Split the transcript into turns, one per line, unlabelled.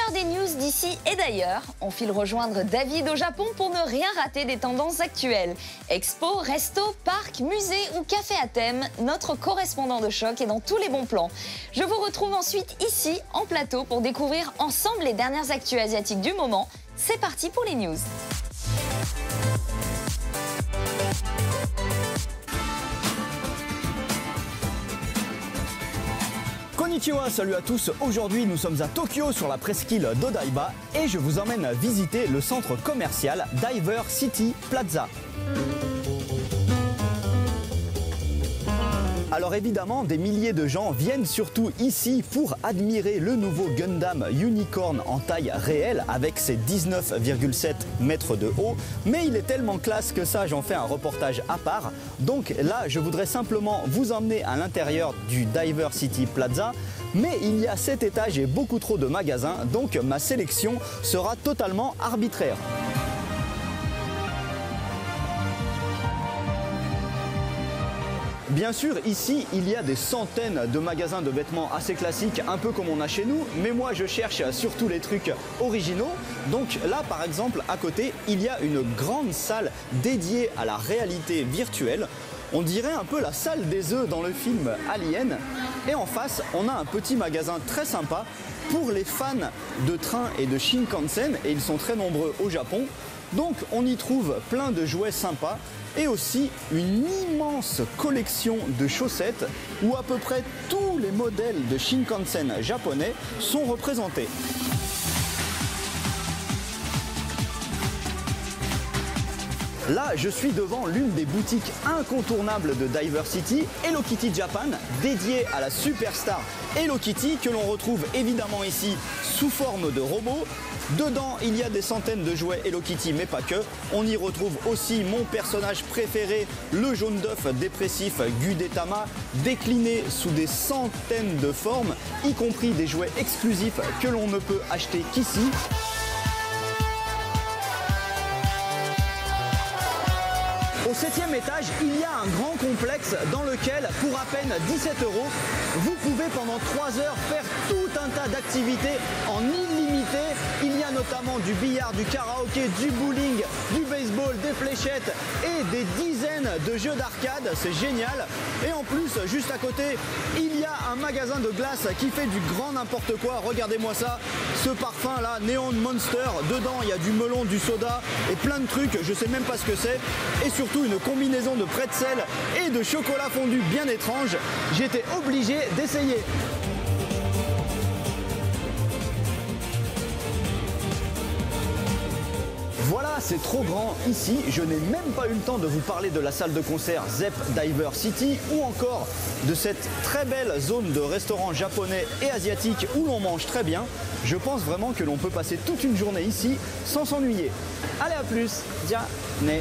l'heure des news d'ici et d'ailleurs. On file rejoindre David au Japon pour ne rien rater des tendances actuelles. Expo, resto, parc, musée ou café à thème, notre correspondant de choc est dans tous les bons plans. Je vous retrouve ensuite ici, en plateau, pour découvrir ensemble les dernières actus asiatiques du moment. C'est parti pour les news.
Konnichiwa, salut à tous. Aujourd'hui, nous sommes à Tokyo sur la presqu'île d'Odaiba et je vous emmène visiter le centre commercial Diver City Plaza. Alors évidemment, des milliers de gens viennent surtout ici pour admirer le nouveau Gundam Unicorn en taille réelle avec ses 19,7 mètres de haut. Mais il est tellement classe que ça, j'en fais un reportage à part. Donc là, je voudrais simplement vous emmener à l'intérieur du Diver City Plaza. Mais il y a 7 étages et beaucoup trop de magasins, donc ma sélection sera totalement arbitraire. Bien sûr, ici, il y a des centaines de magasins de vêtements assez classiques, un peu comme on a chez nous, mais moi je cherche surtout les trucs originaux. Donc là, par exemple, à côté, il y a une grande salle dédiée à la réalité virtuelle. On dirait un peu la salle des œufs dans le film Alien. Et en face, on a un petit magasin très sympa pour les fans de train et de Shinkansen, et ils sont très nombreux au Japon. Donc on y trouve plein de jouets sympas et aussi une immense collection de chaussettes où à peu près tous les modèles de Shinkansen japonais sont représentés. Là, je suis devant l'une des boutiques incontournables de Diver City, Hello Kitty Japan, dédiée à la superstar Hello Kitty, que l'on retrouve évidemment ici sous forme de robot. Dedans, il y a des centaines de jouets Hello Kitty, mais pas que. On y retrouve aussi mon personnage préféré, le jaune d'œuf dépressif Gudetama, décliné sous des centaines de formes, y compris des jouets exclusifs que l'on ne peut acheter qu'ici. Au 7e étage, il y a un grand complexe dans lequel, pour à peine 17 €, vous pouvez pendant 3 heures faire tout un tas d'activités en illimité. Il y a notamment du billard, du karaoké, du bowling, du baseball, des fléchettes et des dizaines de jeux d'arcade. C'est génial. Et en plus, juste à côté, il y a un magasin de glace qui fait du grand n'importe quoi. Regardez-moi ça, ce parfum là, Neon Monster. Dedans, il y a du melon, du soda et plein de trucs. Je sais même pas ce que c'est. Et surtout une combinaison de pretzel et de chocolat fondu bien étrange. J'étais obligé d'essayer. Voilà, c'est trop grand ici. Je n'ai même pas eu le temps de vous parler de la salle de concert Zepp Diver City ou encore de cette très belle zone de restaurants japonais et asiatiques où l'on mange très bien. Je pense vraiment que l'on peut passer toute une journée ici sans s'ennuyer. Allez, à plus. Ja, ne.